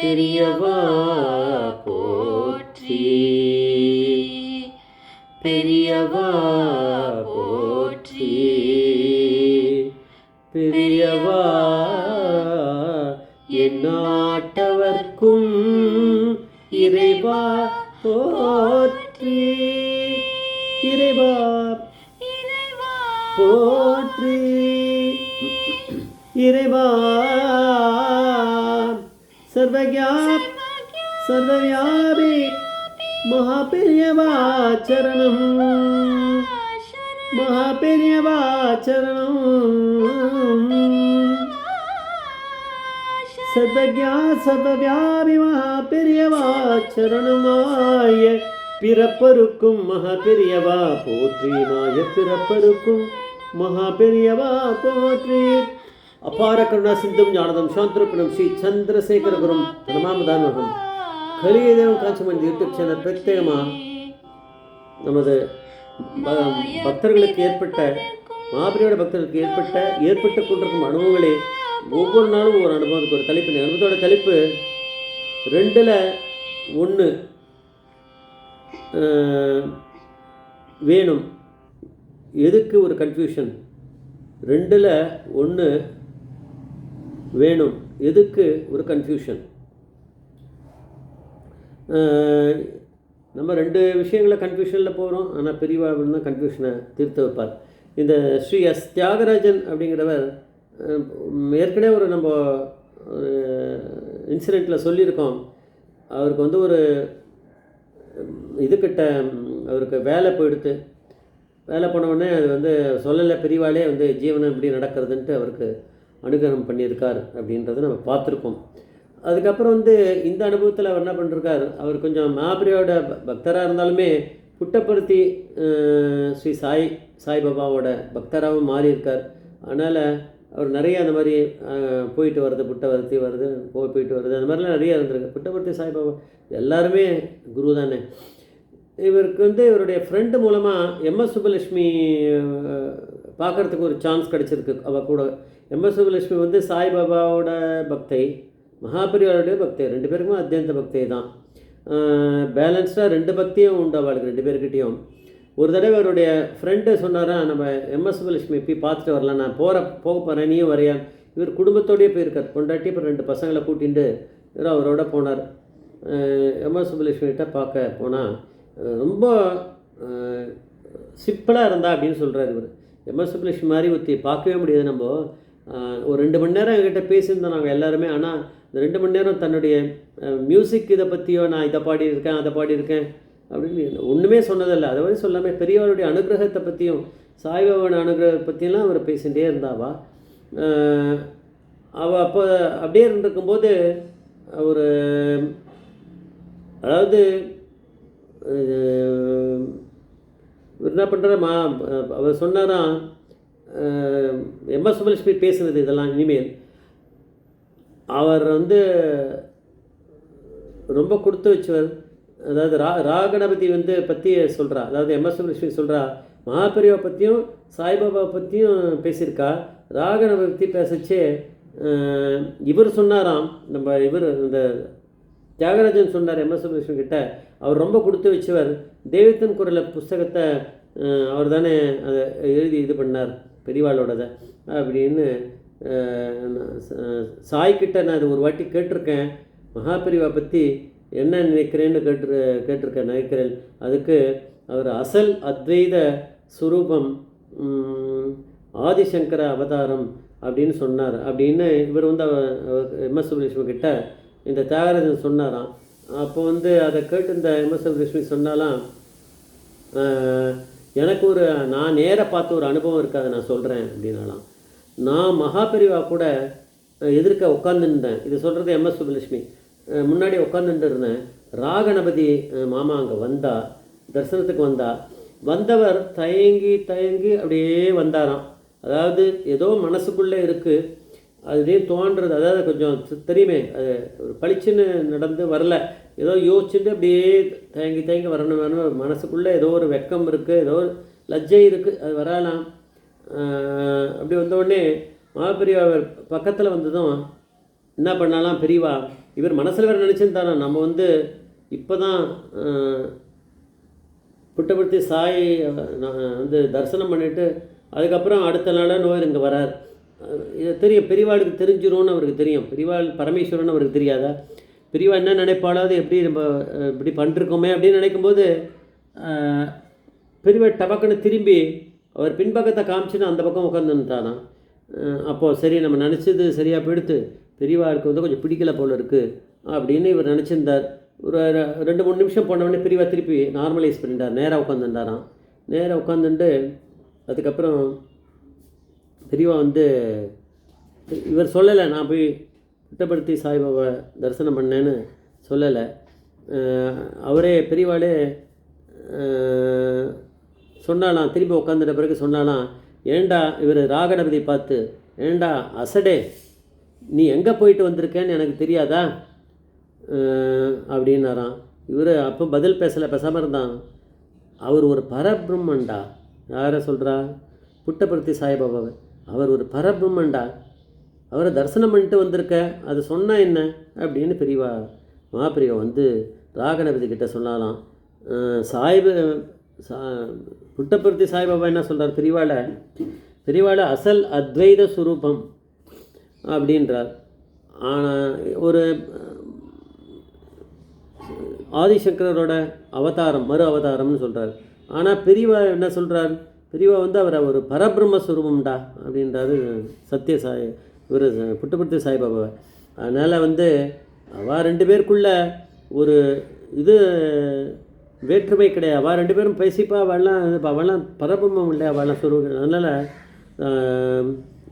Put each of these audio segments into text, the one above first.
பெரியவா போற்றி, பெரியவா போற்றி, பெரியவா எந்நாட்டவர்க்கும் இறைவா போற்றி, இறைவா போற்றி, இறைவா சர்வவியாபி மகாபெரியவா சரணம், மகாபெரியவா சரணம், சர்வவியாபி மகாபெரியவா சரணமாய பிறப்பருக்கும் மகாபெரியவா போற்றி, மாய பிறப்பருக்கும் மகாபெரியவா போற்றி. அபார கருணா சிந்தும் ஞானதம் சாந்திரூபிணம் ஸ்ரீ சந்திரசேகர குரும் நமாமதானகம். கலியுகம் காட்சிமணி யூடியூப் சேனல் பிரத்யேகமாக நமது பக்தர்களுக்கு ஏற்பட்ட மகாபெரியோட பக்தர்களுக்கு ஏற்பட்டு கொண்டிருக்கும் அனுபவங்களே ஒவ்வொரு நாளும் ஒவ்வொரு அனுபவத்துக்கு ஒரு தலைப்பு. அனுபவத்தோட தலைப்பு 2 வேணும். எதுக்கு ஒரு கன்ஃபியூஷன்? 2 வேணும், எதுக்கு ஒரு கன்ஃபியூஷன்? நம்ம 2 விஷயங்களில் கன்ஃபியூஷனில் போகிறோம். ஆனால் பெரியவா தான் கன்ஃபியூஷனை தீர்த்து வைப்பார். இந்த ஸ்ரீ எஸ் தியாகராஜன் அப்படிங்கிறவர் ஏற்கனவே நம்ம ஒரு இன்சிடெண்ட்டில் சொல்லியிருக்கோம். அவருக்கு ஒரு இதுக்கிட்ட அவருக்கு வேலை போயிடுத்து. வேலை போனவுடனே அது சொல்லலை, பெரியவாளே ஜீவனம் இப்படி நடக்கிறதுன்ட்டு அவருக்கு அனுகிரகம் பண்ணியிருக்கார் அப்படின்றத நம்ம பார்த்துருக்கோம். அதுக்கப்புறம் இந்த அனுபவத்தில் அவர் என்ன பண்ணிருக்கார், அவர் கொஞ்சம் மகாபெரியோட பக்தராக இருந்தாலுமே புட்டபர்த்தி ஸ்ரீ சாய்பாபாவோட பக்தராகவும் மாறியிருக்கார். அதனால் அவர் நிறைய அந்த மாதிரி போயிட்டு வருது, புட்டபர்த்தி வருது, போயிட்டு வருது, அந்த மாதிரிலாம் நிறைய இருந்திருக்கு. புட்டபர்த்தி சாய்பாபா எல்லாருமே குரு தானே. இவருக்கு இவருடைய ஃப்ரெண்டு மூலமாக எம்எஸ் சுப்புலட்சுமி பார்க்குறதுக்கு ஒரு சான்ஸ் கிடச்சிருக்கு. அவள் கூட எம்எஸ் சுப்புலட்சுமி சாய்பாபாவோட பக்தை, மகாபெரியோடைய பக்தை, 2 பேருக்குமே அத்தியந்த பக்தை தான். பேலன்ஸ்டாக 2 பக்தியும் உண்டு அவளுக்கு 2 பேர்கிட்டையும். ஒரு தடவை அவருடைய ஃப்ரெண்டு சொன்னாரா, நம்ம எம்எஸ் சுப்புலட்சுமி போய் பார்த்துட்டு வரலாம், நான் போக போகிறேன், நீயும் வரையான். இவர் குடும்பத்தோடையே போயிருக்கார், பொண்டாட்டி இப்போ 2 பசங்களை கூட்டிகிட்டு இவர் அவரோட போனார். எம்எஸ் சுப்புலட்சுமிகிட்ட பார்க்க போனால் ரொம்ப சிம்பிளாக இருந்தா அப்படின்னு சொல்கிறார் இவர். எம்எஸ் சுப்புலட்சுமி மாதிரி ஒருத்தி பார்க்கவே முடியாது. நம்ம ஒரு 2 மணி நேரம் என்கிட்ட பேசியிருந்தோம் நாங்கள் எல்லாருமே. ஆனால் இந்த 2 மணி நேரம் தன்னுடைய மியூசிக் இதை பற்றியோ, நான் இதை பாடியிருக்கேன் அதை பாடியிருக்கேன் அப்படின்னு ஒன்றுமே சொன்னதில்லை. அதை வரை சொல்லாமல் பெரியவருடைய அனுகிரகத்தை பற்றியும் சாய்பாபாவோட அனுகிரகத்தை பற்றியெல்லாம் அவர் பேசிகிட்டே இருந்தாவா. அவள் அப்போ அப்படியே இருந்திருக்கும்போது ஒரு அதாவது என்ன பண்ணுறமா அவர் சொன்னாராம், எம்எஸ் சுப்புலட்சுமி பேசுனது இதெல்லாம் இனிமேல் அவர் ரொம்ப கொடுத்து வச்சவர். அதாவது ராகணபதி பற்றி சொல்கிறா. அதாவது எம்எஸ் சுப்புலட்சுமி சொல்கிறா, மகாபெரியாவை பற்றியும் சாய்பாபா பற்றியும் பேசியிருக்கா. ராகணபதி பற்றி பேசச்சே இவர் சொன்னாராம், இந்த தியாகராஜன் சொன்னார் எம்எஸ் சுப்புலட்சுமி கிட்ட, அவர் ரொம்ப கொடுத்து வச்சவர். தெய்வத்தின் குரல் புஸ்தகத்தை அவர் தானே அதை எழுதி இது பண்ணார் பெரியவாளோடதை அப்படின்னு சாய்கிட்ட நான் அது ஒரு வாட்டி கேட்டிருக்கேன். மகாபெரிவா பற்றி என்ன நினைக்கிறேன்னு கேட்டிருக்கேன் நினைக்கிறேன். அதுக்கு அவர் அசல் அத்வைத சுரூபம் ஆதிசங்கர அவதாரம் அப்படின்னு சொன்னார் அப்படின்னு இவர் எம்எஸ் சுப்புலட்சுமி கிட்ட இந்த தியாகராஜன் சொன்னாராம். அப்போ அதை கேட்டு இந்த எம்எஸ் சுப்புலட்சுமி சொன்னாலாம், எனக்கு நான் நேராக பார்த்த ஒரு அனுபவம் இருக்குது, அதை நான் சொல்கிறேன் அப்படின்னாலாம். நான் மகாபெரிவா கூட எதிர்க்க உட்காந்துருந்தேன். இது சொல்கிறது எம்எஸ் சுப்புலட்சுமி. முன்னாடி உட்காந்துட்டு இருந்தேன். ராகணபதி மாமா அங்கே தரிசனத்துக்கு வந்தவர் தயங்கி அப்படியே வந்தாராம். அதாவது ஏதோ மனசுக்குள்ளே இருக்குது, அதுலேயே தோன்றுறது. அதாவது கொஞ்சம் தெரியுமே, அது ஒரு பளிச்சுன்னு நடந்து வரல, ஏதோ யோசிச்சுட்டு அப்படியே தயங்கி வரணும். மனசுக்குள்ளே ஏதோ ஒரு வெக்கம் இருக்குது, ஏதோ ஒரு லஜ்ஜை இருக்குது, அது வரலாம். அப்படி வந்தவுடனே மகாபெரிவா பக்கத்தில் வந்ததும் என்ன பண்ணலாம், பெரியவா இவர் மனசில் வேறு நினச்சிருந்தாரா நம்ம வந்து இப்போ தான் புட்டபர்த்தி சாய் வந்து தரிசனம் பண்ணிவிட்டு அதுக்கப்புறம் அடுத்த நாளாக நோயர் இங்கே வரார். இது தெரியும், பெரியவாளுக்கு தெரிஞ்சிரும்னு அவருக்கு தெரியும். பெரியவாள் பரமேஸ்வரன் அவருக்கு தெரியாதா? பெரியவா என்ன நினைப்பாளாவது, எப்படி நம்ம இப்படி பண்ணிருக்கோமே அப்படின்னு நினைக்கும்போது பெரியவா டபக்குன்னு திரும்பி அவர் பின்பக்கத்தை காமிச்சுன்னு அந்த பக்கம் உட்காந்துட்டானா. அப்போது சரி நம்ம நினச்சது சரியாக போயிடுத்து, பெரியவாளுக்கு வந்து கொஞ்சம் பிடிக்கல போல் இருக்குது அப்படின்னு இவர் நினச்சிருந்தார். ஒரு 2-3 நிமிஷம் போனவொடனே பெரியவா திருப்பி நார்மலைஸ் பண்ணிட்டார். நேராக உட்காந்துட்டாராம். நேராக உட்காந்துட்டு அதுக்கப்புறம் பெரியவா வந்து இவர் சொல்லலை நான் போய் புட்டபர்த்தி சாய்பாபா தரிசனம் பண்ணேன்னு சொல்லலை. அவரே பெரியவாளே சொன்னாலாம், திரும்பி உட்காந்துட்ட பிறகு சொன்னாலாம், ஏண்டா இவர் ராகணபதி பார்த்து, ஏண்டா அசடே நீ எங்கே போயிட்டு வந்திருக்கேன்னு எனக்கு தெரியாதா அப்படின்னாராம். இவர் அப்போ பதில் பேசலை, பேசாமல் இருந்தான். அவர் ஒரு பரபிரம்மண்டா. யாரை சொல்கிறா? புட்டபர்த்தி சாய்பாபாவை. அவர் ஒரு பரபிரம்மண்டா, அவரை தரிசனம் பண்ணிட்டு வந்திருக்க, அது சொன்னால் என்ன அப்படின்னு பெரியவா பெரியவா வந்து ராகணபதி கிட்ட சொன்னாலாம். புட்டபர்த்தி சாய்பாபா என்ன சொல்கிறார்? பெரியவாளை அசல் அத்வைத சுரூபம் அப்படின்றார். ஆனால் ஒரு ஆதிசங்கரோட அவதாரம், மறு அவதாரம்னு சொல்கிறார். ஆனால் பெரியவா என்ன சொல்கிறார்? பெரியவா வந்து அவரை ஒரு பரபிரம்மஸ்வரூபம்டா அப்படின்றாரு இவர் புட்டபர்த்தி சாய்பாபா. அதனால் வந்து அவள் 2 பேருக்குள்ள ஒரு இது வேற்றுமை கிடையாது. அவள் 2 பேரும் பேசிப்பா, அவள்லாம் பரபிரம்மம் இல்லை, அவள்லாம் சொருபம். அதனால்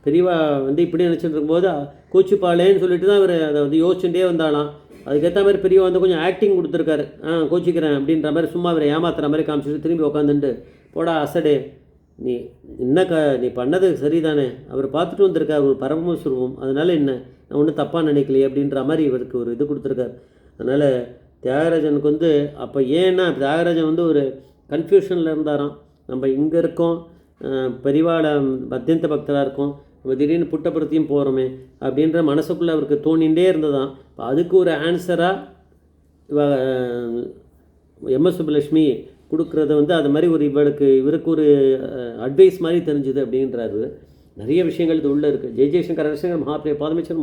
பெரியவா வந்து இப்படி நினச்சிட்டு இருக்கும்போது கோச்சிப்பாளேன்னு சொல்லிட்டு தான் இவர் அதை வந்து யோசிச்சுட்டே வந்தாலாம். அதுக்கேற்ற மாதிரி பெரியவா வந்து கொஞ்சம் ஆக்டிங் கொடுத்துருக்காரு. கோச்சிக்கிறேன் அப்படின்ற மாதிரி சும்மா அவரை ஏமாத்துற மாதிரி காமிச்சிட்டு திரும்பி உட்காந்துட்டு, போடா அசடே நீ நீ பண்ணது சரிதானே, அவர் பார்த்துட்டு வந்திருக்கார் ஒரு பரமஸ்வரூபம், அதனால் என்ன நான் ஒன்றும் தப்பாக நினைக்கலையே அப்படின்ற மாதிரி இவருக்கு ஒரு இது கொடுத்துருக்கார். அதனால் தியாகராஜனுக்கு வந்து அப்போ ஏன்னா தியாகராஜன் வந்து ஒரு கன்ஃபியூஷனில் இருந்தாராம். நம்ம இங்கே இருக்கோம், பெரிவாளை அத்தியந்த பக்தராக இருக்கோம், நம்ம திடீர்னு புட்டபர்த்தியும் போகிறோமே அப்படின்ற மனசுக்குள்ளே அவருக்கு தோணிகிட்டே இருந்ததான். அதுக்கு ஒரு ஆன்சராக எம்எஸ் சுப்புலட்சுமி கொடுக்குறத வந்து அது மாதிரி ஒரு இவருக்கு ஒரு அட்வைஸ் மாதிரி தெரிஞ்சுது அப்படின்றாரு. நிறைய விஷயங்கள் இது உள்ளே இருக்குது. ஜெய்சங்கர் அரசங்கர் மகாபிரிய பாதமிச்சர்